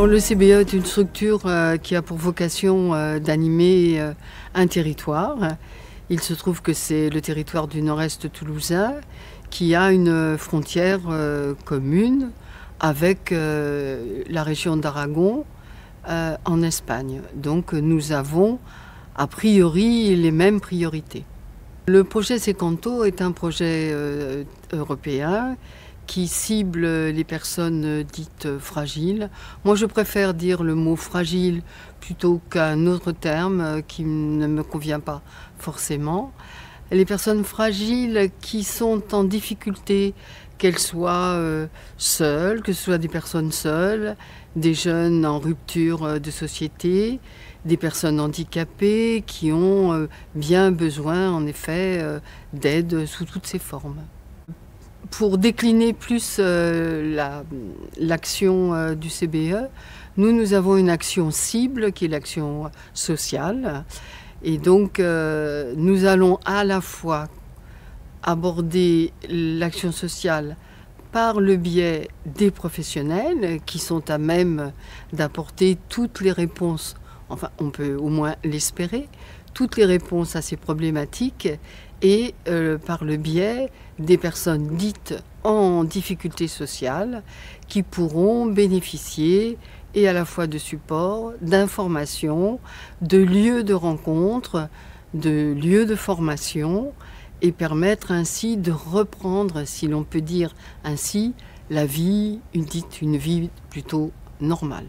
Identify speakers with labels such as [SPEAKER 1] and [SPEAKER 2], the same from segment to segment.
[SPEAKER 1] Le CBE est une structure qui a pour vocation d'animer un territoire. Il se trouve que c'est le territoire du nord-est toulousain qui a une frontière commune avec la région d'Aragon en Espagne. Donc nous avons a priori les mêmes priorités. Le projet Secanto est un projet européen qui cible les personnes dites fragiles. Moi, je préfère dire le mot fragile plutôt qu'un autre terme qui ne me convient pas forcément. Les personnes fragiles qui sont en difficulté, qu'elles soient seules, que ce soit des personnes seules, des jeunes en rupture de société, des personnes handicapées qui ont bien besoin, en effet, d'aide sous toutes ses formes. Pour décliner plus l'action du CBE, nous avons une action cible qui est l'action sociale. Et donc nous allons à la fois aborder l'action sociale par le biais des professionnels qui sont à même d'apporter toutes les réponses, enfin on peut au moins l'espérer, toutes les réponses à ces problématiques et par le biais des personnes dites en difficulté sociale qui pourront bénéficier et à la fois de support, d'informations, de lieux de rencontre, de lieux de formation et permettre ainsi de reprendre, si l'on peut dire ainsi, la vie, une vie plutôt normale.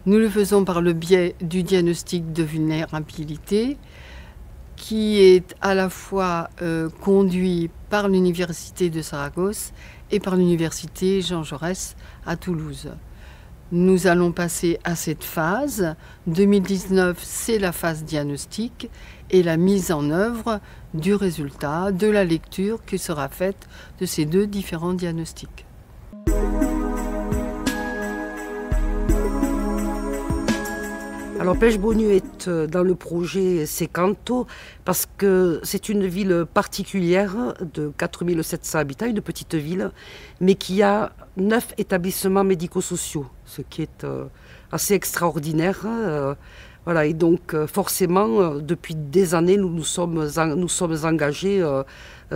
[SPEAKER 1] Nous le faisons par le biais du diagnostic de vulnérabilité qui est à la fois conduit par l'Université de Saragosse et par l'Université Jean Jaurès à Toulouse. Nous allons passer à cette phase. 2019, c'est la phase diagnostic et la mise en œuvre du résultat, de la lecture qui sera faite de ces deux différents diagnostics.
[SPEAKER 2] Alors Pech-Beaugneux est dans le projet Secanto parce que c'est une ville particulière de 4700 habitants, une petite ville, mais qui a 9 établissements médico-sociaux, ce qui est assez extraordinaire. Voilà, et donc forcément, depuis des années, nous sommes engagés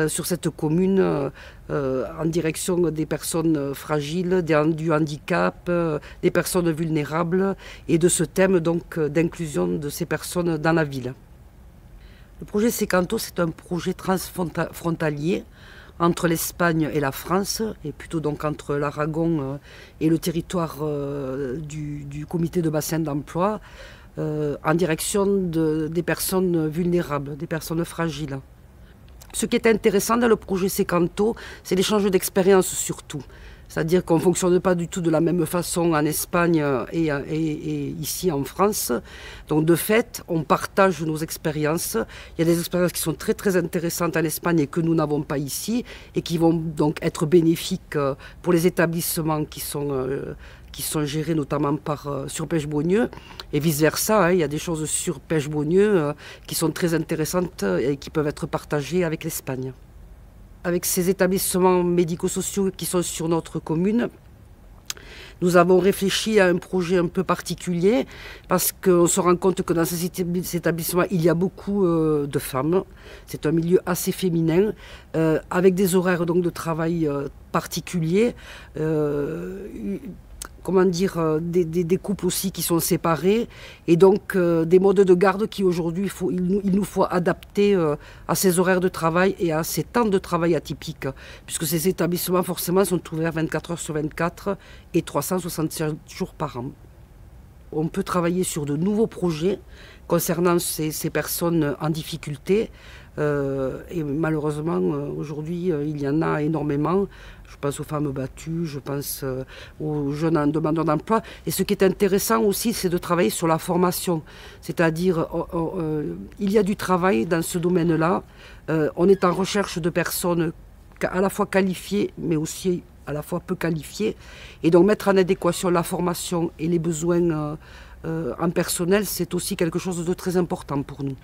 [SPEAKER 2] sur cette commune en direction des personnes fragiles, du handicap, des personnes vulnérables et de ce thème donc d'inclusion de ces personnes dans la ville. Le projet Secanto, c'est un projet transfrontalier entre l'Espagne et la France, et plutôt donc entre l'Aragon et le territoire du comité de bassin d'emploi, en direction des personnes vulnérables, des personnes fragiles. Ce qui est intéressant dans le projet Secanto, c'est l'échange d'expériences surtout. C'est-à-dire qu'on ne fonctionne pas du tout de la même façon en Espagne et ici en France. Donc de fait, on partage nos expériences. Il y a des expériences qui sont très très intéressantes en Espagne et que nous n'avons pas ici et qui vont donc être bénéfiques pour les établissements qui sont gérés notamment sur Pech-Beaugneux et vice-versa. Il y a des choses sur Pech-Beaugneux qui sont très intéressantes et qui peuvent être partagées avec l'Espagne. Avec ces établissements médico-sociaux qui sont sur notre commune, nous avons réfléchi à un projet un peu particulier parce qu'on se rend compte que dans ces établissements, il y a beaucoup de femmes. C'est un milieu assez féminin, avec des horaires donc, de travail particuliers. Des couples aussi qui sont séparés et donc des modes de garde qui aujourd'hui il nous faut adapter à ces horaires de travail et à ces temps de travail atypiques puisque ces établissements forcément sont ouverts 24 heures sur 24 et 365 jours par an. On peut travailler sur de nouveaux projets concernant ces personnes en difficulté et malheureusement aujourd'hui il y en a énormément. Je pense aux femmes battues, je pense aux jeunes demandeurs d'emploi. Et ce qui est intéressant aussi, c'est de travailler sur la formation. C'est-à-dire, il y a du travail dans ce domaine-là. On est en recherche de personnes à la fois qualifiées, mais aussi à la fois peu qualifiées. Et donc mettre en adéquation la formation et les besoins en personnel, c'est aussi quelque chose de très important pour nous.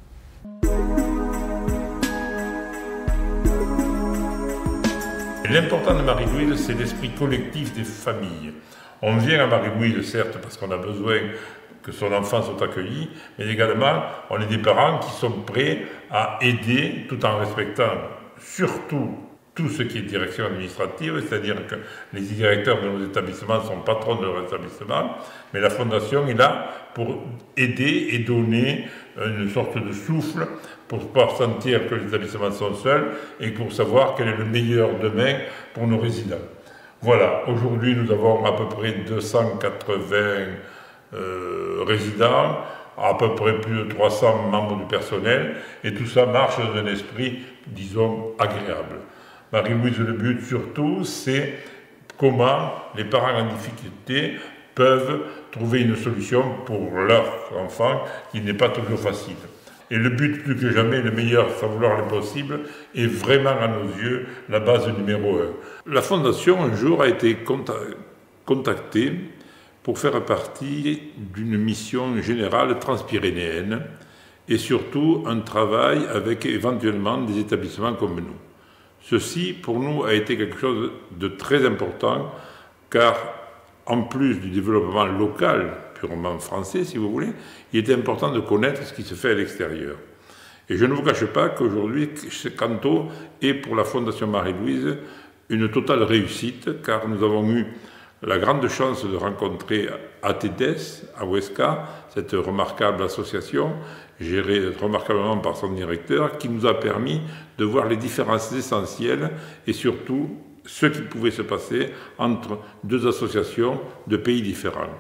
[SPEAKER 3] L'important de Marie-Louise, c'est l'esprit collectif des familles. On vient à Marie-Louise, certes, parce qu'on a besoin que son enfant soit accueilli, mais également, on est des parents qui sont prêts à aider tout en respectant surtout tout ce qui est direction administrative, c'est-à-dire que les directeurs de nos établissements sont patrons de leur établissement, mais la Fondation est là pour aider et donner une sorte de souffle pour ne pas sentir que les établissements sont seuls et pour savoir quel est le meilleur demain pour nos résidents. Voilà, aujourd'hui nous avons à peu près 280 résidents, à peu près plus de 300 membres du personnel, et tout ça marche dans un esprit, disons, agréable. Marie-Louise, le but surtout, c'est comment les parents en difficulté peuvent trouver une solution pour leur enfant qui n'est pas toujours facile. Et le but, plus que jamais, le meilleur sans vouloir le possible, est vraiment à nos yeux la base numéro 1. La Fondation, un jour, a été contactée pour faire partie d'une mission générale transpyrénéenne et surtout un travail avec éventuellement des établissements comme nous. Ceci, pour nous, a été quelque chose de très important car, en plus du développement local, purement français, si vous voulez, il était important de connaître ce qui se fait à l'extérieur. Et je ne vous cache pas qu'aujourd'hui, Secanto est pour la Fondation Marie-Louise une totale réussite, car nous avons eu la grande chance de rencontrer ATEDES à Huesca, cette remarquable association, gérée remarquablement par son directeur, qui nous a permis de voir les différences essentielles et surtout ce qui pouvait se passer entre deux associations de pays différents.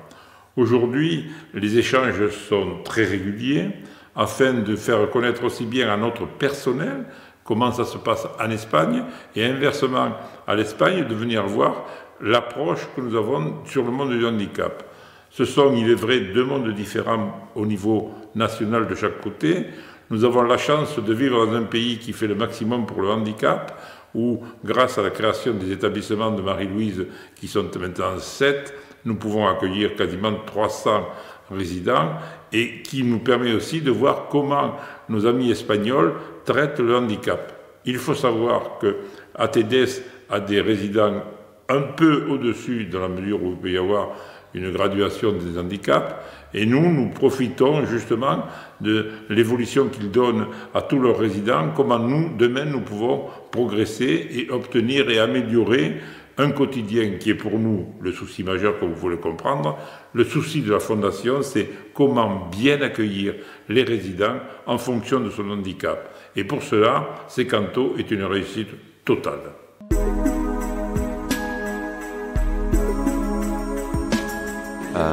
[SPEAKER 3] Aujourd'hui, les échanges sont très réguliers afin de faire connaître aussi bien à notre personnel comment ça se passe en Espagne et inversement à l'Espagne de venir voir l'approche que nous avons sur le monde du handicap. Ce sont, il est vrai, deux mondes différents au niveau national de chaque côté. Nous avons la chance de vivre dans un pays qui fait le maximum pour le handicap, où, grâce à la création des établissements de Marie-Louise, qui sont maintenant 7, nous pouvons accueillir quasiment 300 résidents, et qui nous permet aussi de voir comment nos amis espagnols traitent le handicap. Il faut savoir que ATEDES a des résidents un peu au-dessus, dans la mesure où il peut y avoir une graduation des handicaps, et nous profitons justement de l'évolution qu'ils donnent à tous leurs résidents, comment nous, demain, nous pouvons progresser et obtenir et améliorer un quotidien qui est pour nous le souci majeur, comme vous pouvez le comprendre. Le souci de la Fondation, c'est comment bien accueillir les résidents en fonction de son handicap. Et pour cela, Secanto est une réussite totale.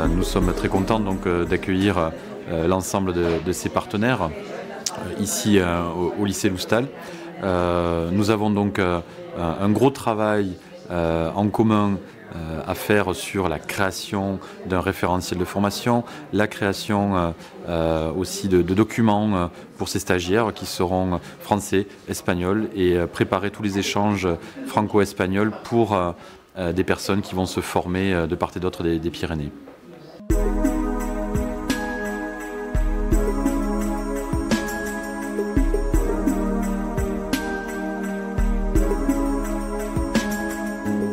[SPEAKER 4] Nous sommes très contents donc d'accueillir l'ensemble de ces partenaires ici au lycée Loustal. Nous avons donc un gros travail en commun à faire sur la création d'un référentiel de formation, la création aussi de documents pour ces stagiaires qui seront français, espagnols et préparer tous les échanges franco-espagnols pour des personnes qui vont se former de part et d'autre des Pyrénées.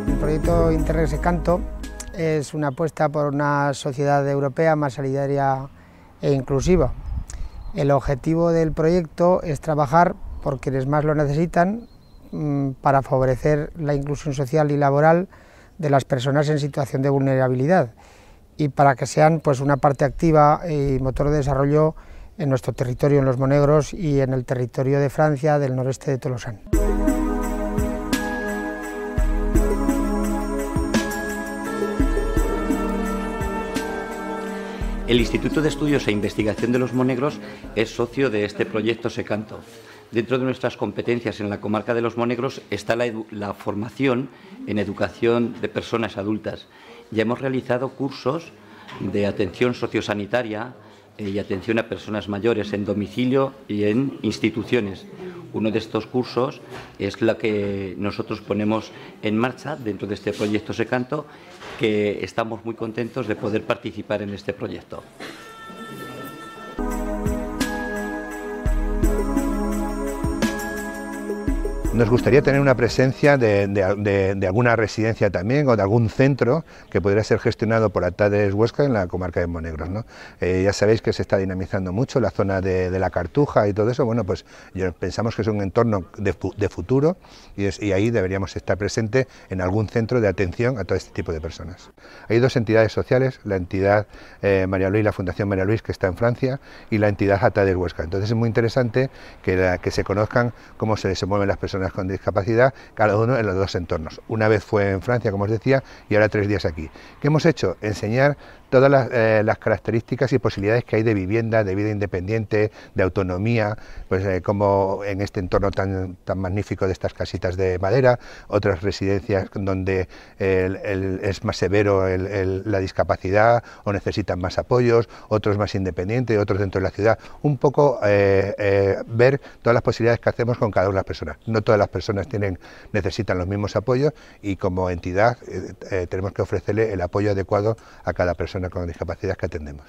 [SPEAKER 5] El proyecto Interreg Secanto es una apuesta por una sociedad europea más solidaria e inclusiva. El objetivo del proyecto es trabajar por quienes más lo necesitan para favorecer la inclusión social y laboral de las personas en situación de vulnerabilidad y para que sean pues, una parte activa y motor de desarrollo en nuestro territorio, en los Monegros y en el territorio de Francia del noreste de Tolosán.
[SPEAKER 6] El Instituto de Estudios e Investigación de los Monegros es socio de este proyecto Secanto. Dentro de nuestras competencias en la comarca de los Monegros está la formación en educación de personas adultas. Ya hemos realizado cursos de atención sociosanitaria y atención a personas mayores en domicilio y en instituciones. Uno de estos cursos es la que nosotros ponemos en marcha dentro de este proyecto Secanto, que estamos muy contentos de poder participar en este proyecto.
[SPEAKER 7] Nos gustaría tener una presencia de alguna residencia también o de algún centro que pudiera ser gestionado por Atades Huesca en la comarca de Monegros, ¿no? Ya sabéis que se está dinamizando mucho la zona de la Cartuja y todo eso. Bueno, pues pensamos que es un entorno de futuro y ahí deberíamos estar presentes en algún centro de atención a todo este tipo de personas. Hay dos entidades sociales, la entidad María Luis, la Fundación María Luis, que está en Francia, y la entidad Atades Huesca. Entonces es muy interesante que se conozcan cómo se desenvuelven las personas con discapacidad, cada uno en los dos entornos. Una vez fue en Francia, como os decía, y ahora 3 días aquí. ¿Qué hemos hecho? Enseñar todas las características y posibilidades que hay de vivienda, de vida independiente, de autonomía, pues como en este entorno tan magnífico de estas casitas de madera, otras residencias donde es más severo la discapacidad o necesitan más apoyos, otros más independientes, otros dentro de la ciudad. Un poco ver todas las posibilidades que hacemos con cada una de las personas. No todas las personas necesitan los mismos apoyos y como entidad tenemos que ofrecerle el apoyo adecuado a cada persona con discapacidad que atendemos.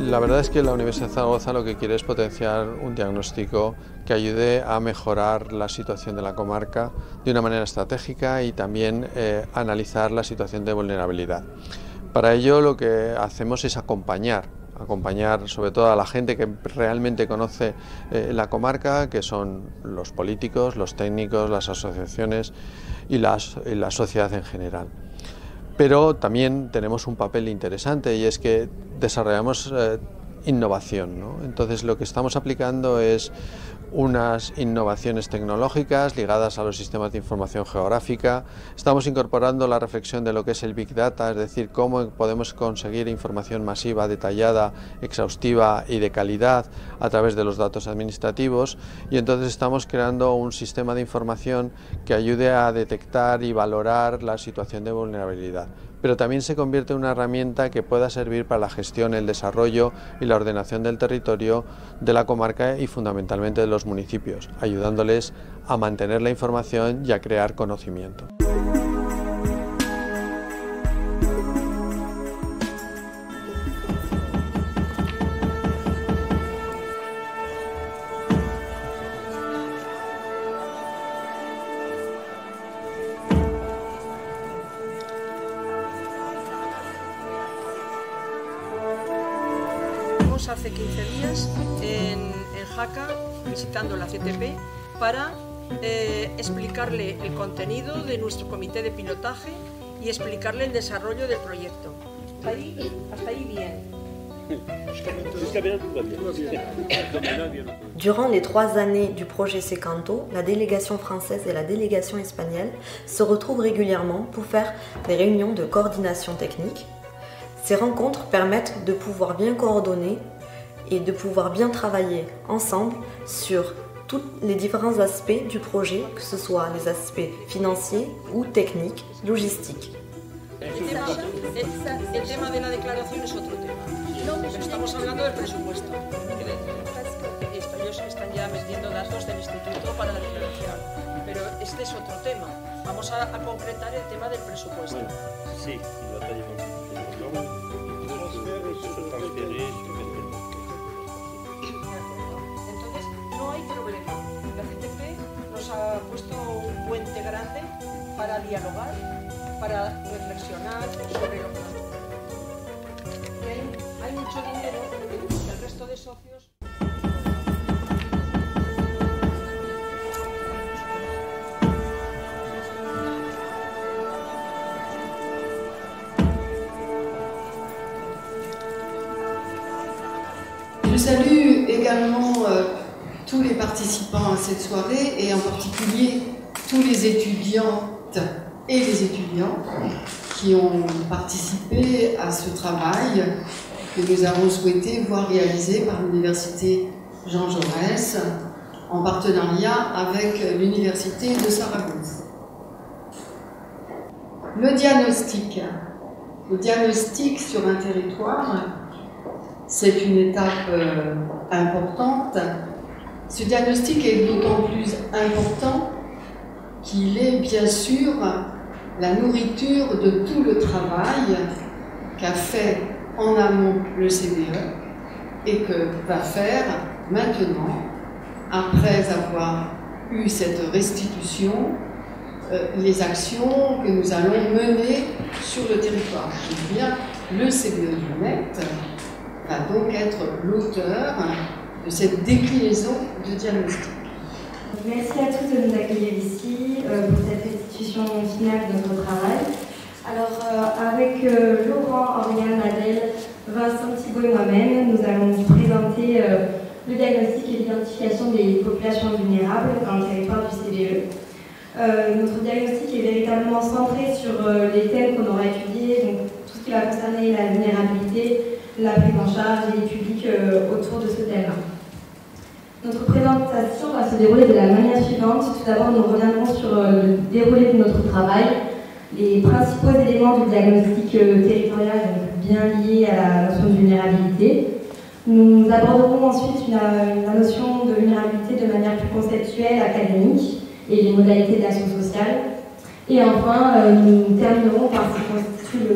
[SPEAKER 8] La verdad es que la Universidad de Zaragoza lo que quiere es potenciar un diagnóstico que ayude a mejorar la situación de la comarca de una manera estratégica y también analizar la situación de vulnerabilidad. Para ello lo que hacemos es acompañar sobre todo a la gente que realmente conoce la comarca, que son los políticos, los técnicos, las asociaciones y la sociedad en general. Pero también tenemos un papel interesante y es que desarrollamos innovación, ¿no? Entonces lo que estamos aplicando es unas innovaciones tecnológicas ligadas a los sistemas de información geográfica. Estamos incorporando la reflexión de lo que es el Big Data, es decir, cómo podemos conseguir información masiva, detallada, exhaustiva y de calidad a través de los datos administrativos, y entonces estamos creando un sistema de información que ayude a detectar y valorar la situación de vulnerabilidad. Pero también se convierte en una herramienta que pueda servir para la gestión, el desarrollo y la ordenación del territorio de la comarca y fundamentalmente de los municipios, ayudándoles a mantener la información y a crear conocimiento.
[SPEAKER 9] Hace 15 días en Jaca, visitando la CTP, para explicarle el contenido de nuestro comité de pilotaje y explicarle el desarrollo del proyecto. Hasta ahí bien.
[SPEAKER 10] Durant les 3 années du projet Secanto, la délégation française et la délégation espagnole se retrouvent régulièrement pour faire des réunions de coordination technique. Ces rencontres permettent de pouvoir bien coordonner et de pouvoir bien travailler ensemble sur tous les différents aspects du projet, que ce soit les aspects financiers ou techniques, logistiques.
[SPEAKER 9] El tema de la declaración es otro tema. Pero estamos hablando del presupuesto. Ellos están ya metiendo datos del instituto para la declaración. Pero este es otro tema. Vamos a concretar el tema del presupuesto.
[SPEAKER 11] Sí,
[SPEAKER 9] entonces no hay problema. La CTP nos ha puesto un puente grande para dialogar, para reflexionar sobre lo que hay mucho dinero y el resto de socios.
[SPEAKER 1] Je salue également tous les participants à cette soirée et en particulier tous les étudiantes et les étudiants qui ont participé à ce travail que nous avons souhaité voir réalisé par l'Université Jean Jaurès en partenariat avec l'Université de Saragosse. Le diagnostic sur un territoire, c'est une étape importante. Ce diagnostic est d'autant plus important qu'il est bien sûr la nourriture de tout le travail qu'a fait en amont le CBE et que va faire maintenant, après avoir eu cette restitution, les actions que nous allons mener sur le territoire. Je dis bien, le CBE du Met va donc être l'auteur de cette déclinaison de diagnostic.
[SPEAKER 11] Merci à tous de nous accueillir ici pour cette restitution finale de notre travail. Alors, avec Laurent, Oriane, Adèle, Vincent, Thibault et moi-même, nous allons vous présenter le diagnostic et l'identification des populations vulnérables dans le territoire du CBE. Notre diagnostic est véritablement centré sur les thèmes qu'on aura étudiés, donc tout ce qui va concerner la vulnérabilité, la prise en charge et les publics autour de ce thème. Notre présentation va se dérouler de la manière suivante. Tout d'abord, nous reviendrons sur le déroulé de notre travail, les principaux éléments du diagnostic territorial bien liés à la notion de vulnérabilité. Nous aborderons ensuite la notion de vulnérabilité de manière plus conceptuelle, académique, et les modalités de l'action sociale. Et enfin, nous terminerons par ce qui constitue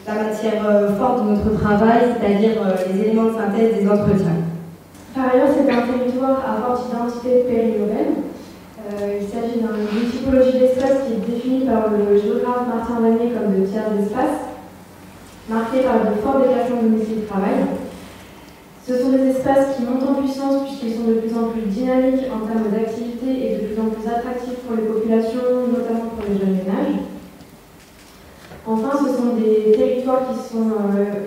[SPEAKER 11] la matière forte de notre travail, c'est-à-dire les éléments de synthèse des entretiens.
[SPEAKER 12] Par ailleurs, c'est un territoire à forte identité périurbaine. Il s'agit d'une typologie d'espace qui est définie par le géographe Martin Vanier comme de tiers d'espace, marqué par de forts déplacements de domicile-travail. Ce sont des espaces qui montent en puissance puisqu'ils sont de plus en plus dynamiques en termes d'activité et de plus en plus attractifs pour les populations, notamment pour les jeunes ménages. Enfin, ce sont des territoires qui sont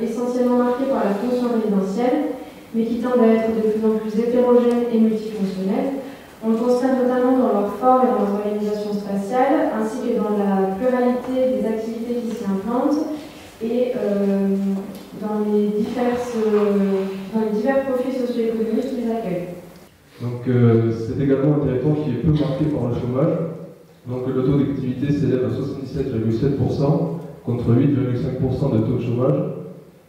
[SPEAKER 12] essentiellement marqués par la fonction résidentielle, mais qui tendent à être de plus en plus hétérogènes et multifonctionnels. On le constate notamment dans leur forme et dans leur organisation spatiale, ainsi que dans la pluralité des activités qui s'y implantent et dans les divers profils socio-économiques qui les accueillent.
[SPEAKER 13] Donc c'est également un territoire qui est peu marqué par le chômage. Donc le taux d'activité s'élève à 77,7% contre 8,5% de taux de chômage.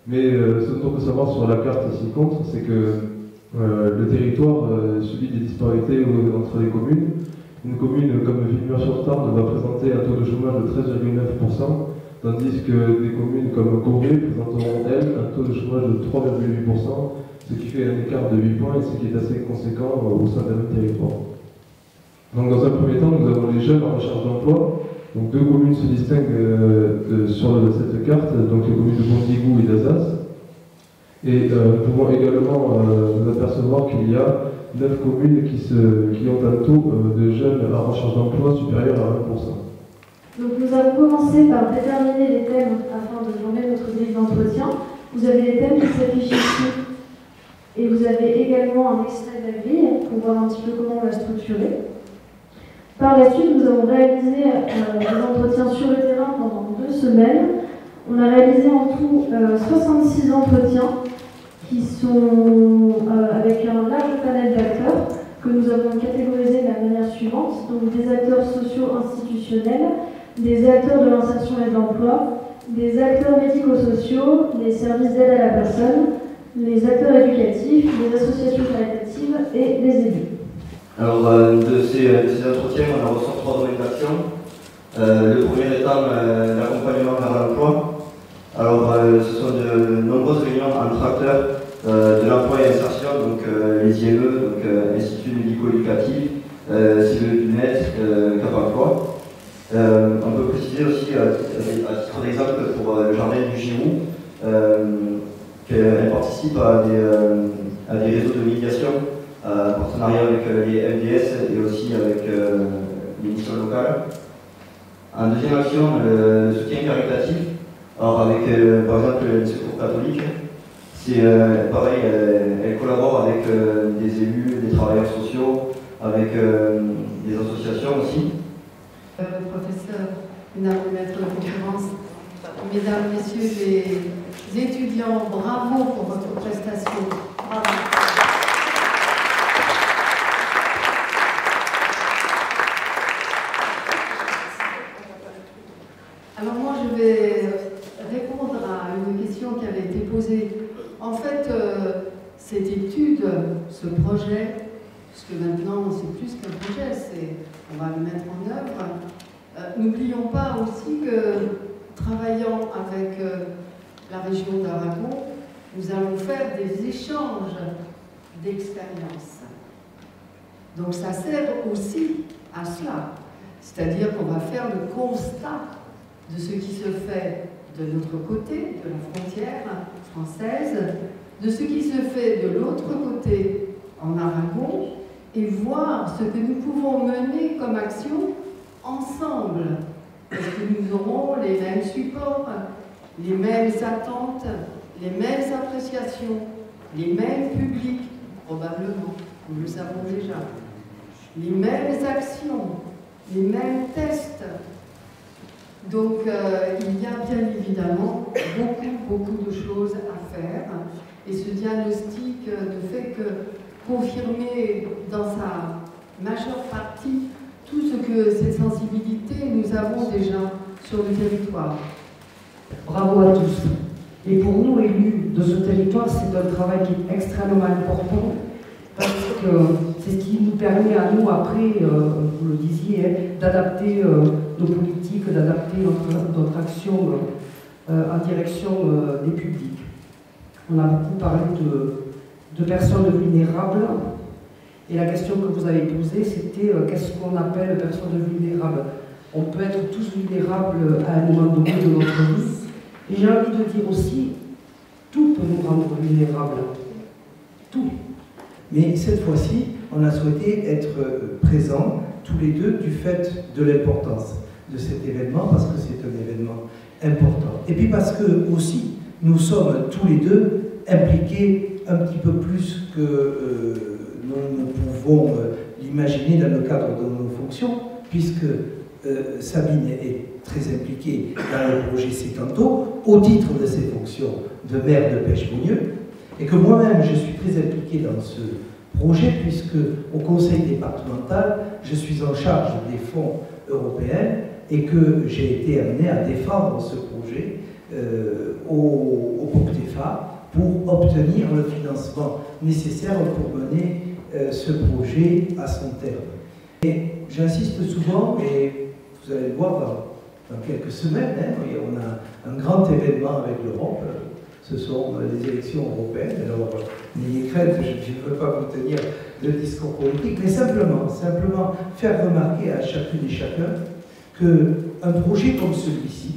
[SPEAKER 13] Mais ce qu'on peut savoir sur la carte ci-contre, c'est que le territoire subit des disparités entre les communes. Une commune comme Villemur-sur-Tarn va présenter un taux de chômage de 13,9%, tandis que des communes comme Corée présenteront, elles, un taux de chômage de 3,8%, ce qui fait un écart de 8 points et ce qui est assez conséquent au sein d'un même territoire. Donc dans un premier temps, nous avons les jeunes en recherche d'emploi. Donc deux communes se distinguent sur cette carte, donc les communes de Bondigou et d'Azas. Et nous pouvons également nous apercevoir qu'il y a 9 communes qui ont un taux de jeunes en recherche d'emploi supérieur à 1%.
[SPEAKER 12] Donc nous avons commencé par déterminer les thèmes afin de former notre grille d'entretien. Vous avez les thèmes qui s'affichent ici et vous avez également un extrait de la grille pour voir un petit peu comment on l'a structurée. Par la suite, nous avons réalisé des entretiens sur le terrain pendant 2 semaines. On a réalisé en tout 66 entretiens qui sont avec un large panel d'acteurs que nous avons catégorisés de la manière suivante. Donc des acteurs sociaux institutionnels, des acteurs de l'insertion et de l'emploi, des acteurs médico-sociaux, les services d'aide à la personne, les acteurs éducatifs, les associations caritatives et les élus.
[SPEAKER 14] Alors, de ces entretiens, on en ressort 3 domaines d'action. Le premier étant l'accompagnement vers l'emploi. Alors, ce sont de nombreuses réunions entre acteurs de l'emploi et l'insertion, donc les IME, donc Institut médico-éducatif, CBE du Net, Cap Emploi. On peut préciser aussi, à titre d'exemple, pour le jardin du Giroud, qu'elle participe à des réseaux de médiation, en partenariat avec les MDS et aussi avec les missions locales. En deuxième action, le soutien caritatif. Alors avec par exemple les secours catholiques, c'est pareil, elle collabore avec des élus, des travailleurs sociaux, avec des associations aussi.
[SPEAKER 1] Professeur, mesdames, maîtres de conférence, mesdames, messieurs les étudiants, bravo pour votre prestation. Bravo. Alors moi je vais répondre à une question qui avait été posée. En fait, cette étude, ce projet, puisque maintenant c'est plus qu'un projet, on va le mettre en œuvre, n'oublions pas aussi que travaillant avec la région d'Aragon, nous allons faire des échanges d'expériences. Donc ça sert aussi à cela, c'est-à-dire qu'on va faire le constat de ce qui se fait de notre côté, de la frontière française, de ce qui se fait de l'autre côté en Aragon, et voir ce que nous pouvons mener comme action ensemble. Parce que nous aurons les mêmes supports, les mêmes attentes, les mêmes appréciations, les mêmes publics, probablement, nous le savons déjà, les mêmes actions, les mêmes tests. Donc il y a bien évidemment beaucoup de choses à faire. Et ce diagnostic ne fait que confirmer dans sa majeure partie tout ce que cette sensibilité nous avons déjà sur le territoire.
[SPEAKER 2] Bravo à tous. Et pour nous, élus de ce territoire, c'est un travail qui est extrêmement important parce que c'est ce qui nous permet à nous, après, vous le disiez, d'adapter nos politiques, d'adapter notre action en direction des publics. On a beaucoup parlé de personnes vulnérables. Et la question que vous avez posée, c'était qu'est-ce qu'on appelle personnes vulnérables? On peut être tous vulnérables à un moment donné de notre vie. Et j'ai envie de dire aussi, tout peut nous rendre vulnérables. Tout.
[SPEAKER 15] Mais cette fois-ci, on a souhaité être présents tous les deux du fait de l'importance de cet événement, parce que c'est un événement important. Et puis parce que aussi, nous sommes tous les deux impliqués un petit peu plus que nous pouvons l'imaginer dans le cadre de nos fonctions, puisque Sabine est très impliquée dans le projet Secanto au titre de ses fonctions de maire de Pêche-Beaulieu, et que moi-même je suis très impliqué dans ce projet, puisque au conseil départemental je suis en charge des fonds européens et que j'ai été amené à défendre ce projet au POCTEFA pour obtenir le financement nécessaire pour mener ce projet à son terme. Et j'insiste souvent, et vous allez le voir dans quelques semaines, hein, on a un grand événement avec l'Europe, ce sont les élections européennes. Alors n'ayez crainte, je ne veux pas vous tenir de discours politique, mais simplement faire remarquer à chacune et chacun qu'un projet comme celui-ci,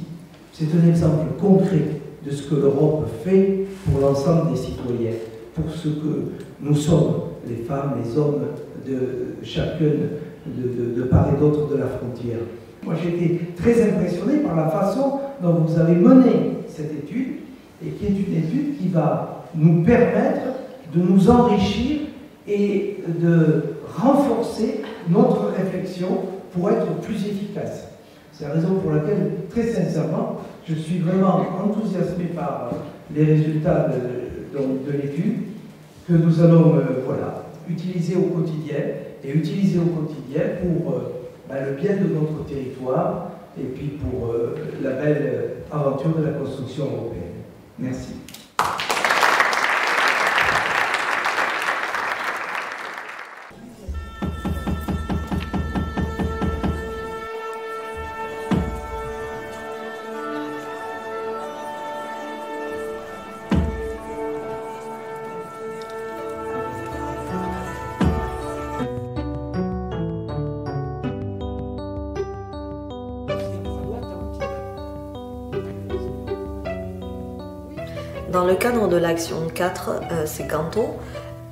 [SPEAKER 15] c'est un exemple concret de ce que l'Europe fait pour l'ensemble des citoyens, pour ce que nous sommes, les femmes, les hommes de chacune de part et d'autre de la frontière. Moi j'ai été très impressionné par la façon dont vous avez mené cette étude, et qui est une étude qui va nous permettre de nous enrichir et de renforcer notre réflexion pour être plus efficace. C'est la raison pour laquelle, très sincèrement, je suis vraiment enthousiasmé par les résultats de l'étude que nous allons utiliser au quotidien, pour le bien de notre territoire et puis pour la belle aventure de la construction européenne. Merci.
[SPEAKER 10] Dans le cadre de l'action 4, Secanto,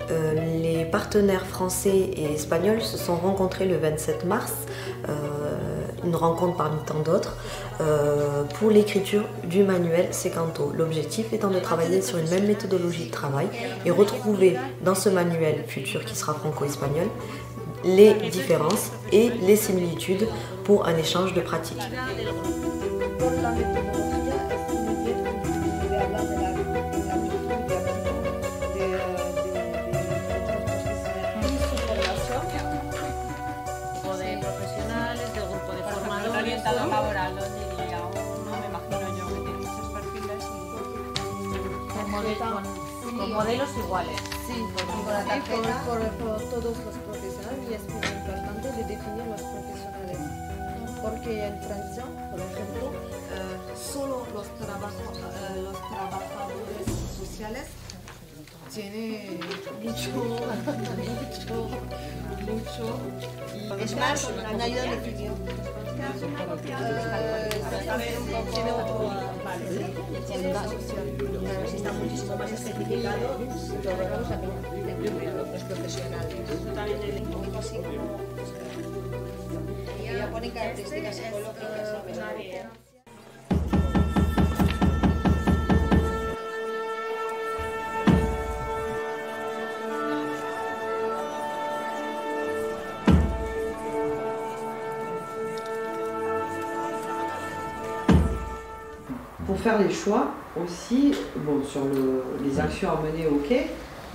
[SPEAKER 10] les partenaires français et espagnols se sont rencontrés le 27 mars, une rencontre parmi tant d'autres, pour l'écriture du manuel Secanto. L'objectif étant de travailler sur une même méthodologie de travail et retrouver dans ce manuel futur qui sera franco-espagnol les différences et les similitudes pour un échange de pratiques.
[SPEAKER 16] Con modelos iguales.
[SPEAKER 12] Sí, por todos los profesionales, y es muy importante de definir los profesionales.
[SPEAKER 10] porque en Francia, por ejemplo, solo los trabajadores sociales tienen mucho. Es más, una ayuda de eficiencia.
[SPEAKER 9] Está muchísimo más especificado todo los profesionales. También el enfoque así como...
[SPEAKER 10] Ella pone características psicológicas.
[SPEAKER 17] Pour faire les choix aussi, bon, sur les actions à mener, ok,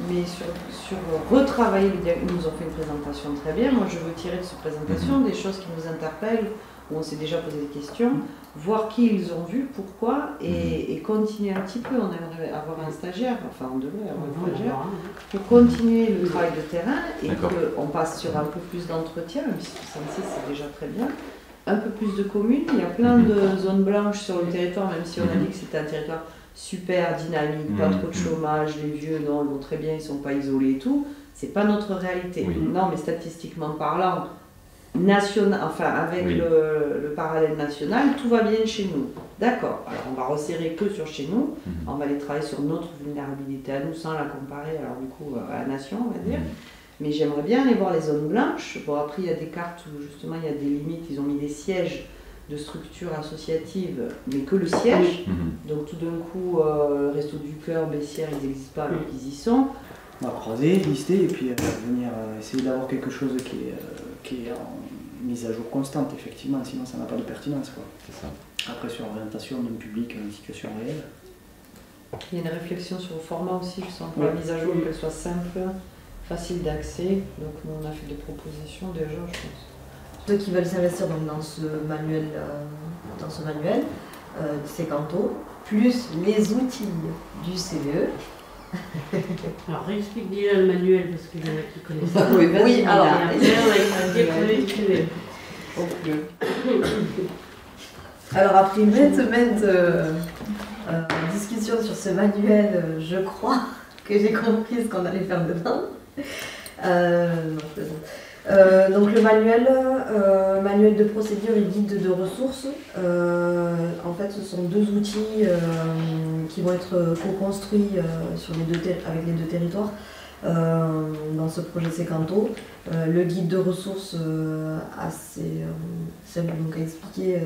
[SPEAKER 17] mais sur retravailler le diagnostic. Ils nous ont fait une présentation très bien. Moi, je veux tirer de cette présentation des choses qui nous interpellent, où on s'est déjà posé des questions, voir qui ils ont vu, pourquoi, et continuer un petit peu. On aimerait avoir un stagiaire, enfin on devrait avoir un stagiaire, pour continuer le travail de terrain et qu'on passe sur un peu plus d'entretien, même si 66 c'est déjà très bien. Un peu plus de communes, il y a plein de zones blanches sur le territoire, même si on a dit que c'était un territoire super dynamique, pas trop de chômage, les vieux, non, ils vont très bien, ils ne sont pas isolés et tout. C'est pas notre réalité. Non, mais statistiquement parlant, enfin avec le parallèle national, tout va bien chez nous. D'accord, alors on va resserrer que sur chez nous, on va aller travailler sur notre vulnérabilité à nous sans la comparer, alors du coup, à la nation, on va dire. Mais j'aimerais bien aller voir les zones blanches. Bon, après, il y a des cartes où justement il y a des limites. Ils ont mis des sièges de structures associatives, mais que le siège. Donc tout d'un coup, Resto du Cœur, Bessières, ils n'existent pas, mais ils y sont.
[SPEAKER 18] On va croiser, lister et puis venir essayer d'avoir quelque chose qui est en mise à jour constante, effectivement, sinon ça n'a pas de pertinence, quoi.
[SPEAKER 4] C'est ça.
[SPEAKER 18] Après, sur l'orientation d'un public en situation réelle.
[SPEAKER 17] Il y a une réflexion sur le format aussi, je sens que la mise à jour, qu'elle soit simple, facile d'accès. Donc nous, on a fait des propositions déjà, je pense.
[SPEAKER 10] Ceux qui veulent s'investir dans ce manuel, Secanto, plus les outils du CVE.
[SPEAKER 19] Alors réexplique déjà le manuel parce qu'il y en a qui connaissent pas.
[SPEAKER 10] Oui, alors.
[SPEAKER 19] Et après, on va expliquer le projet du CVE.
[SPEAKER 10] Alors après maintes discussions sur ce manuel, je crois que j'ai compris ce qu'on allait faire dedans. Donc le manuel de procédure et guide de ressources, en fait ce sont deux outils qui vont être co-construits avec les deux territoires dans ce projet Secanto. Le guide de ressources assez simple donc à expliquer,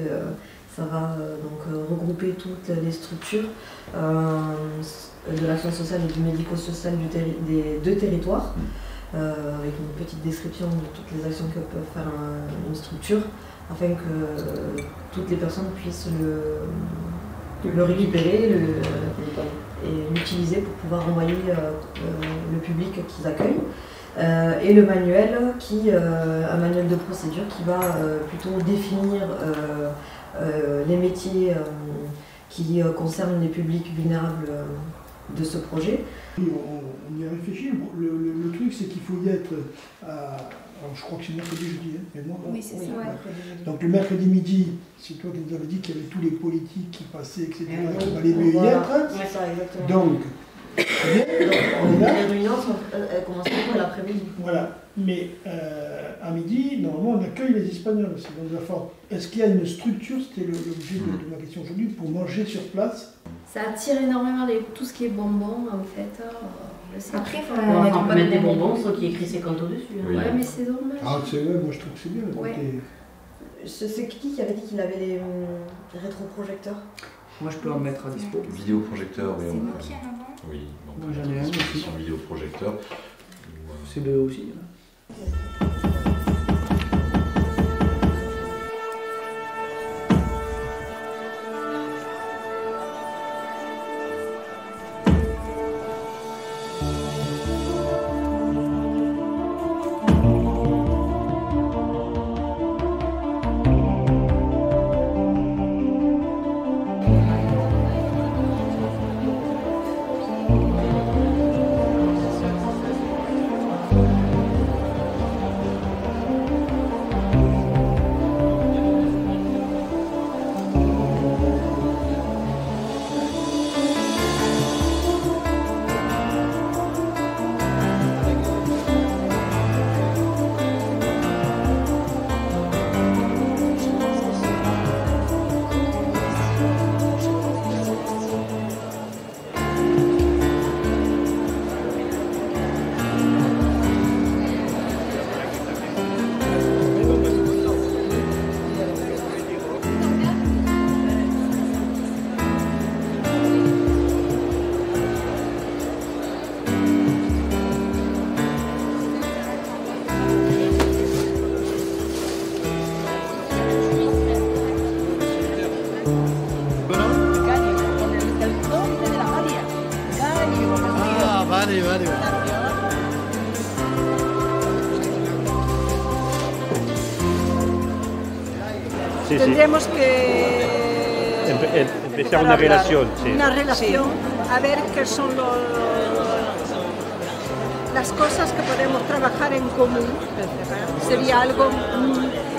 [SPEAKER 10] ça va donc regrouper toutes les structures de l'action sociale et du médico-social des deux territoires. Avec une petite description de toutes les actions que peut faire une structure, afin que toutes les personnes puissent le récupérer et l'utiliser pour pouvoir envoyer le public qu'ils accueillent. Et le manuel, un manuel de procédure qui va plutôt définir les métiers qui concernent les publics vulnérables de ce projet.
[SPEAKER 20] On y a réfléchi. Le truc, c'est qu'il faut y être alors je crois que c'est mercredi, jeudi, hein,
[SPEAKER 12] oui, c'est ça.
[SPEAKER 20] Donc le mercredi midi, c'est toi qui nous avais dit qu'il y avait tous les politiques qui passaient, etc. Il fallait mieux y être. Donc,
[SPEAKER 10] les réunions elles commencent pour l'après-midi.
[SPEAKER 20] Voilà. Mais à midi, normalement, on accueille les Espagnols aussi. Donc, est-ce qu'il y a une structure, c'était l'objet de ma question aujourd'hui, pour manger sur place?
[SPEAKER 12] Ça attire énormément tout ce qui est bonbons, en fait.
[SPEAKER 19] Après, on peut mettre des bonbons sans qu'il y ait écrit Secanto dessus.
[SPEAKER 12] Oui. Ouais, mais c'est dommage.
[SPEAKER 20] Ah, c'est vrai, moi je trouve que c'est bien.
[SPEAKER 12] Ouais.
[SPEAKER 10] C'est qui avait dit qu'il avait les rétroprojecteurs?
[SPEAKER 18] Moi je peux en mettre à dispo.
[SPEAKER 4] Vidéoprojecteur, oui.
[SPEAKER 12] C'est moi qui en avons.
[SPEAKER 4] Oui,
[SPEAKER 18] moi j'en ai un aussi.
[SPEAKER 4] Sur vidéoprojecteur.
[SPEAKER 18] C'est deux aussi. Hein.
[SPEAKER 20] Arriba, arriba.
[SPEAKER 21] Sí,
[SPEAKER 22] Tendremos que
[SPEAKER 21] empezar una relación. Sí.
[SPEAKER 22] Una relación, a ver qué son las cosas que podemos trabajar en común. Sería algo,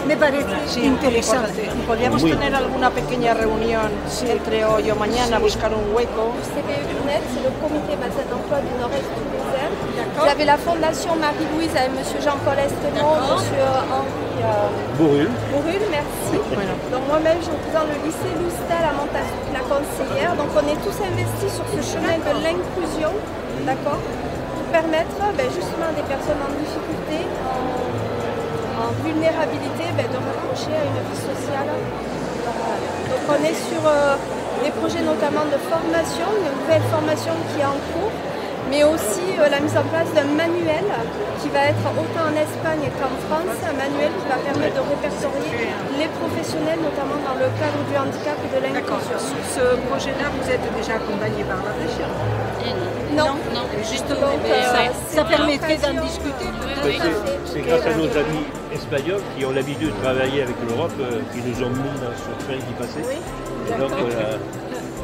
[SPEAKER 22] me parece interesante.
[SPEAKER 17] Podríamos tener alguna pequeña reunión entre hoy o mañana, buscar un hueco.
[SPEAKER 23] CPE-Lunet, c'est le comité bassin d'emploi du Nord-Est toulousain. Vous avez la fondation Marie-Louise avec M. Jean-Paul Estemont, M. Henri Bourrul, merci. Voilà. Donc moi-même, je représente le lycée Loustal à Montassou, la conseillère. Donc on est tous investis sur ce chemin de l'inclusion, d'accord, pour permettre justement à des personnes en difficulté, en vulnérabilité, de rapprocher à une vie sociale. Donc on est sur des projets notamment de formation, une nouvelle formation qui est en cours, mais aussi la mise en place d'un manuel qui va être autant en Espagne qu'en France, un manuel qui va permettre de répertorier les professionnels, notamment dans le cadre du handicap et de l'inclusion.
[SPEAKER 22] Sur ce projet-là, vous êtes déjà accompagné par la région?
[SPEAKER 23] Non.
[SPEAKER 22] Justement, ça permettrait d'en discuter.
[SPEAKER 21] C'est grâce à nos amis espagnols qui ont l'habitude de travailler avec l'Europe, qui nous ont mis dans ce train qui passait.
[SPEAKER 22] Oui.
[SPEAKER 21] Et donc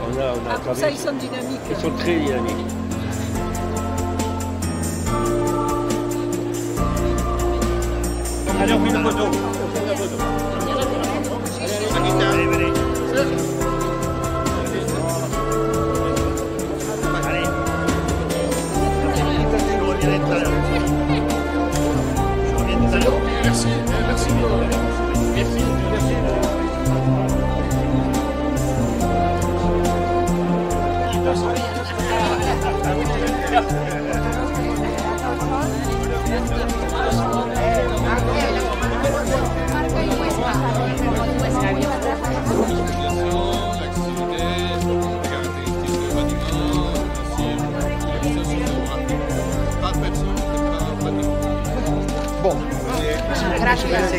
[SPEAKER 21] on a
[SPEAKER 22] pour ça, ils sont dynamiques.
[SPEAKER 21] Ils sont très dynamiques. Allez, on fait une photo. Allez, venez.
[SPEAKER 24] Merci. Merci.
[SPEAKER 22] Bon. Gracias.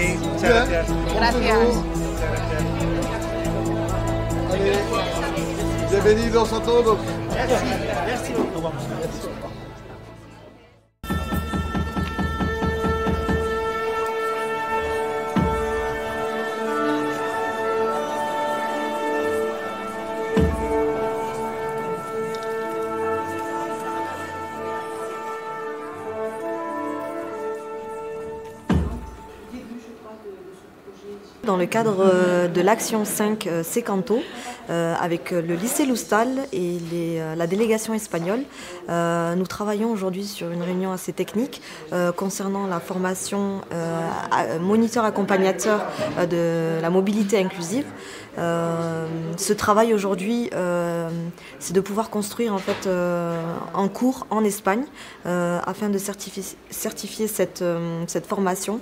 [SPEAKER 22] Gracias.
[SPEAKER 24] Bienvenidos a todos.
[SPEAKER 22] Merci beaucoup.
[SPEAKER 10] Dans le cadre de l'action 5 Secanto, avec le lycée Loustal et la délégation espagnole, nous travaillons aujourd'hui sur une réunion assez technique concernant la formation moniteur accompagnateur de la mobilité inclusive. Ce travail aujourd'hui, c'est de pouvoir construire en fait un cours en Espagne afin de certifier cette formation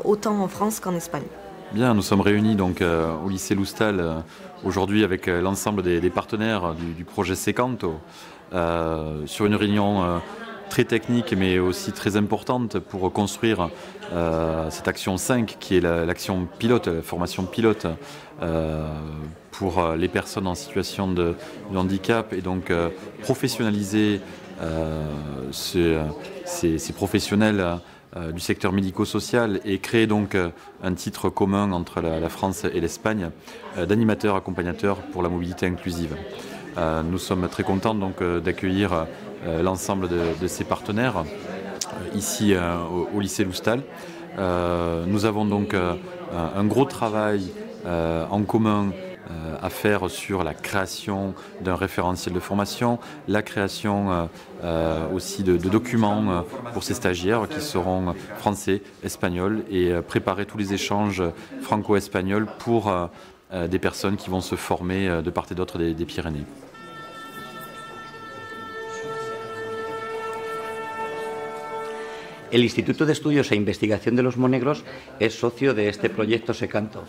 [SPEAKER 10] autant en France qu'en Espagne.
[SPEAKER 4] Bien, nous sommes réunis donc au lycée Loustal aujourd'hui avec l'ensemble des partenaires du projet Secanto sur une réunion très technique mais aussi très importante pour construire cette action 5 qui est l'action pilote, la formation pilote pour les personnes en situation de handicap et donc professionnaliser ces professionnels du secteur médico-social et créer donc un titre commun entre la France et l'Espagne d'animateur accompagnateur pour la mobilité inclusive. Nous sommes très contents donc d'accueillir l'ensemble de ces partenaires ici au lycée Loustal. Nous avons donc un gros travail en commun à faire sur la création d'un référentiel de formation, la création aussi de documents pour ces stagiaires qui seront français, espagnols et préparer tous les échanges franco-espagnols pour des personnes qui vont se former de part et d'autre des Pyrénées.
[SPEAKER 6] El Instituto de Estudios e Investigación de los Monegros es socio de este proyecto Secanto.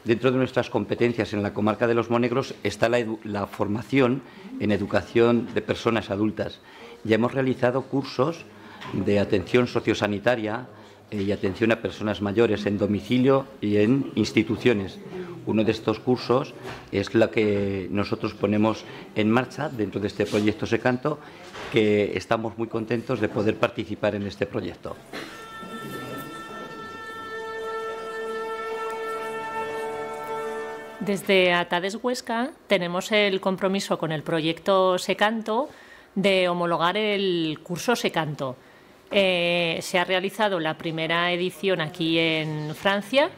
[SPEAKER 6] Dentro de nuestras competencias en la comarca de los Monegros está la formación en educación de personas adultas. Ya hemos realizado cursos de atención sociosanitaria y atención a personas mayores en domicilio y en instituciones. Uno de estos cursos es la que nosotros ponemos en marcha dentro de este proyecto Secanto, que estamos muy contentos de poder participar en este proyecto.
[SPEAKER 3] Desde Atades Huesca tenemos el compromiso con el proyecto Secanto de homologar el curso Secanto. Se ha realizado la primera edición aquí en Francia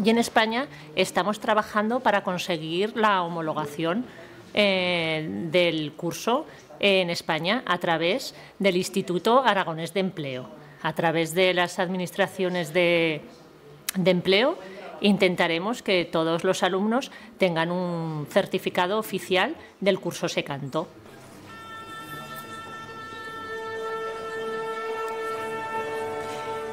[SPEAKER 3] y en España estamos trabajando para conseguir la homologación del curso en España a través del Instituto Aragonés de Empleo, a través de las administraciones de empleo. Intentaremos que todos los alumnos tengan un certificado oficial del curso Secanto.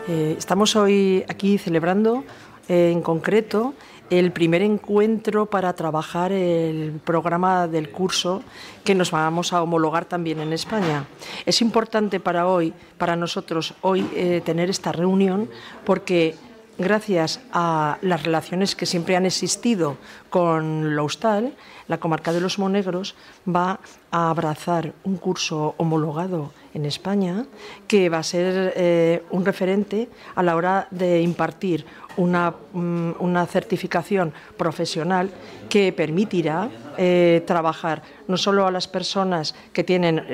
[SPEAKER 9] Estamos hoy aquí celebrando en concreto el primer encuentro para trabajar el programa del curso que nos vamos a homologar también en España. Es importante para nosotros hoy tener esta reunión porque gracias a las relaciones que siempre han existido con Loustal, la comarca de los Monegros va a abrazar un curso homologado en España que va a ser un referente a la hora de impartir una certificación profesional que permitirá trabajar no solo a las personas que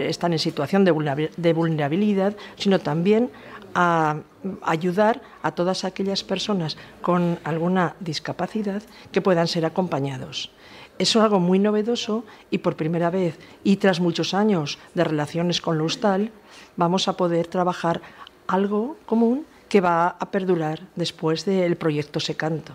[SPEAKER 9] están en situación de vulnerabilidad, sino también a ayudar a todas aquellas personas con alguna discapacidad que puedan ser acompañados. Es algo muy novedoso y por primera vez y tras muchos años de relaciones con Loustal vamos a poder trabajar algo común que va a perdurar después del proyecto Secanto.